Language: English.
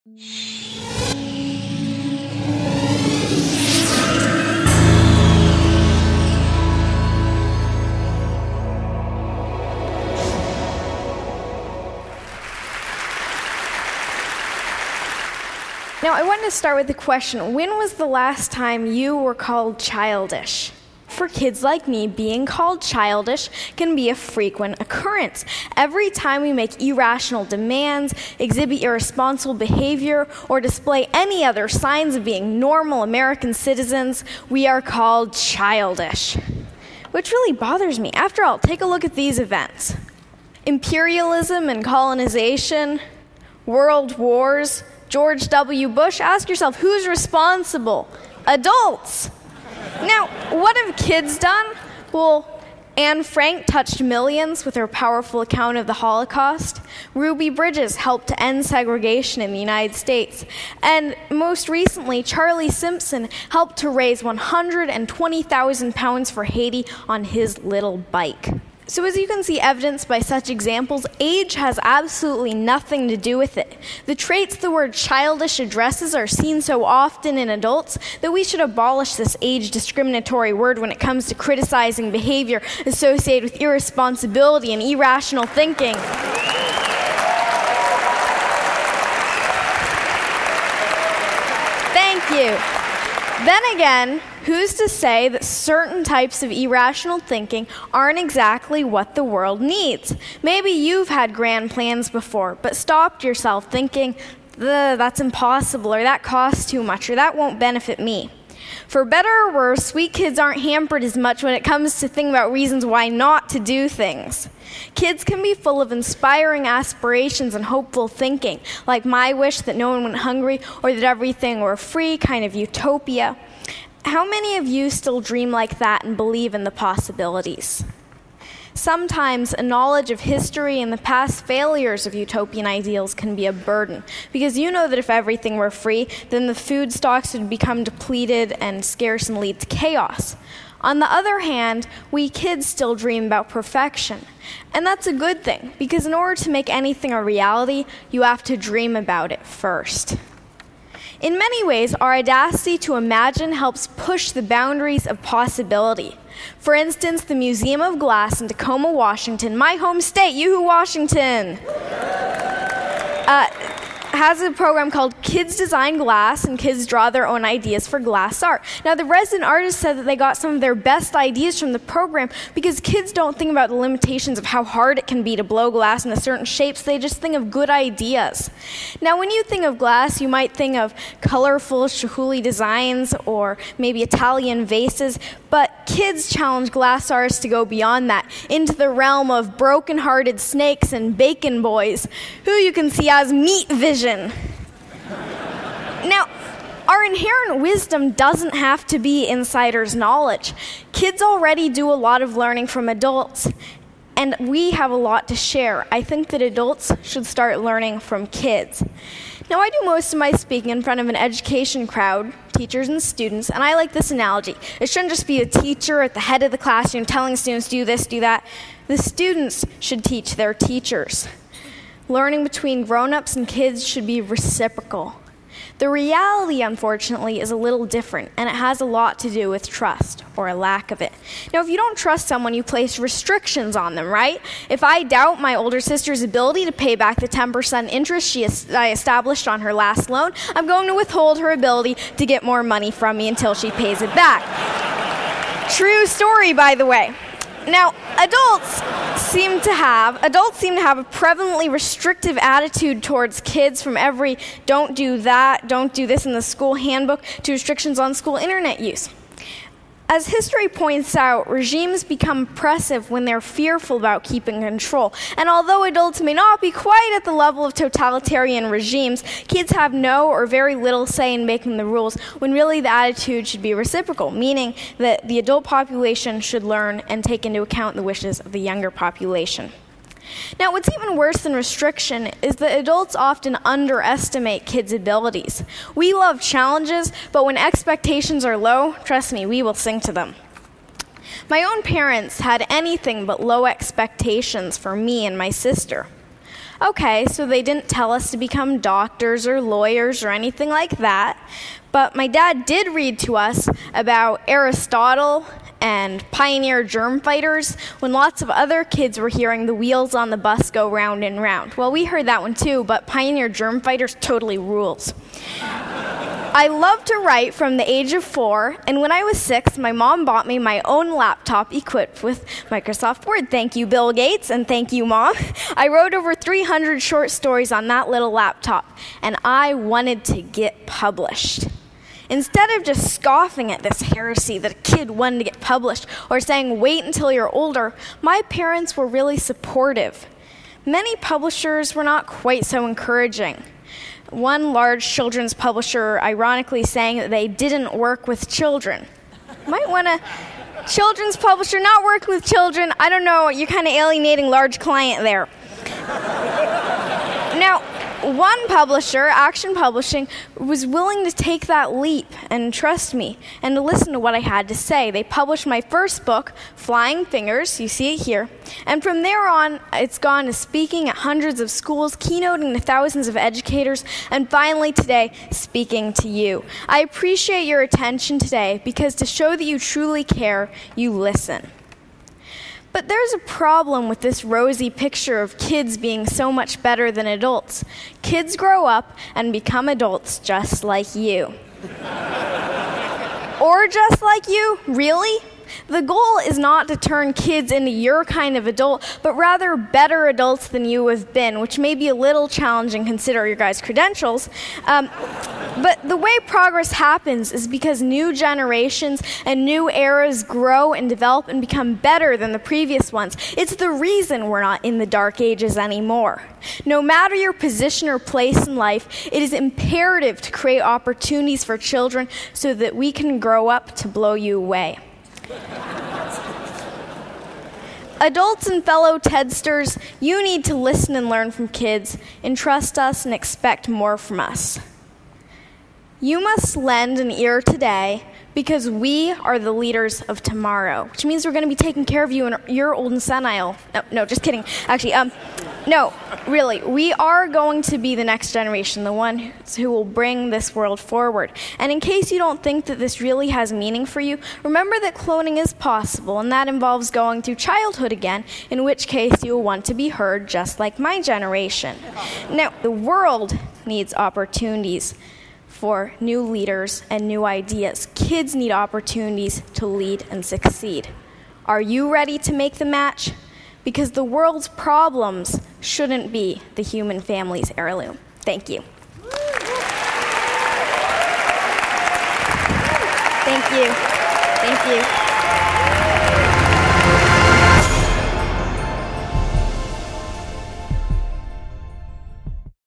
Now, I wanted to start with the question, when was the last time you were called childish? For kids like me, being called childish can be a frequent occurrence. Every time we make irrational demands, exhibit irresponsible behavior, or display any other signs of being normal American citizens, we are called childish. Which really bothers me. After all, take a look at these events. Imperialism and colonization, world wars, George W. Bush. Ask yourself, who's responsible? Adults. Now, what have kids done? Well, Anne Frank touched millions with her powerful account of the Holocaust. Ruby Bridges helped to end segregation in the United States. And most recently, Charlie Simpson helped to raise 120,000 pounds for Haiti on his little bike. So as you can see evidenced by such examples, age has absolutely nothing to do with it. The traits the word childish addresses are seen so often in adults that we should abolish this age discriminatory word when it comes to criticizing behavior associated with irresponsibility and irrational thinking. Thank you. Then again, who's to say that certain types of irrational thinking aren't exactly what the world needs? Maybe you've had grand plans before, but stopped yourself thinking, that's impossible, or that costs too much, or that won't benefit me. For better or worse, sweet kids aren't hampered as much when it comes to thinking about reasons why not to do things. Kids can be full of inspiring aspirations and hopeful thinking, like my wish that no one went hungry or that everything were free, kind of utopia. How many of you still dream like that and believe in the possibilities? Sometimes a knowledge of history and the past failures of utopian ideals can be a burden, because you know that if everything were free, then the food stocks would become depleted and scarce and lead to chaos. On the other hand, we kids still dream about perfection. And that's a good thing, because in order to make anything a reality, you have to dream about it first. In many ways, our audacity to imagine helps push the boundaries of possibility. For instance, the Museum of Glass in Tacoma, Washington, my home state, Yoo-hoo, Washington, has a program called Kids Design Glass, and kids draw their own ideas for glass art. Now, the resident artists said that they got some of their best ideas from the program because kids don't think about the limitations of how hard it can be to blow glass into certain shapes. They just think of good ideas. Now, when you think of glass, you might think of colorful Chihuly designs or maybe Italian vases, but kids challenge glass artists to go beyond that, into the realm of broken-hearted snakes and bacon boys, who you can see as meat vision. Now, our inherent wisdom doesn't have to be insider's knowledge. Kids already do a lot of learning from adults, and we have a lot to share. I think that adults should start learning from kids. Now, I do most of my speaking in front of an education crowd, teachers and students, and I like this analogy. It shouldn't just be a teacher at the head of the classroom telling students, do this, do that. The students should teach their teachers. Learning between grown-ups and kids should be reciprocal. The reality, unfortunately, is a little different, and it has a lot to do with trust, or a lack of it. Now, if you don't trust someone, you place restrictions on them, right? If I doubt my older sister's ability to pay back the 10% interest I established on her last loan, I'm going to withhold her ability to get more money from me until she pays it back. True story, by the way. Now, adults seem to have a prevalently restrictive attitude towards kids, from every don't do that, don't do this in the school handbook, to restrictions on school internet use. As history points out, regimes become oppressive when they're fearful about keeping control. And although adults may not be quite at the level of totalitarian regimes, kids have no or very little say in making the rules, when really the attitude should be reciprocal, meaning that the adult population should learn and take into account the wishes of the younger population. Now, what's even worse than restriction is that adults often underestimate kids' abilities. We love challenges, but when expectations are low, trust me, we will sing to them. My own parents had anything but low expectations for me and my sister. Okay, so they didn't tell us to become doctors or lawyers or anything like that. But my dad did read to us about Aristotle and pioneer germ fighters when lots of other kids were hearing the wheels on the bus go round and round. Well, we heard that one too, but pioneer germ fighters totally rules. I loved to write from the age of 4, and when I was 6, my mom bought me my own laptop equipped with Microsoft Word. Thank you, Bill Gates, and thank you, Mom. I wrote over 300 short stories on that little laptop, and I wanted to get published. Instead of just scoffing at this heresy that a kid wanted to get published or saying, wait until you're older, my parents were really supportive. Many publishers were not quite so encouraging. One large children's publisher ironically saying that they didn't work with children. Might want to, children's publisher not work with children, I don't know, you're kind of alienating large client there. Now, one publisher, Action Publishing, was willing to take that leap and trust me and to listen to what I had to say. They published my first book, Flying Fingers, you see it here, and from there on, it's gone to speaking at hundreds of schools, keynoting to thousands of educators, and finally today, speaking to you. I appreciate your attention today because to show that you truly care, you listen. But there's a problem with this rosy picture of kids being so much better than adults. Kids grow up and become adults just like you. Or just like you? Really? The goal is not to turn kids into your kind of adult, but rather better adults than you have been, which may be a little challenging considering your guys' credentials. But the way progress happens is because new generations and new eras grow and develop and become better than the previous ones. It's the reason we're not in the dark ages anymore. No matter your position or place in life, it is imperative to create opportunities for children so that we can grow up to blow you away. Adults and fellow Tedsters, you need to listen and learn from kids, entrust us and expect more from us. You must lend an ear today because we are the leaders of tomorrow, which means we're going to be taking care of you in your old and senile. No, just kidding. Actually, no, really, we are going to be the next generation, the one who will bring this world forward. And in case you don't think that this really has meaning for you, remember that cloning is possible, and that involves going through childhood again, in which case you will want to be heard just like my generation. Now, the world needs opportunities for new leaders and new ideas. Kids need opportunities to lead and succeed. Are you ready to make the match? Because the world's problems shouldn't be the human family's heirloom. Thank you. Thank you. Thank you.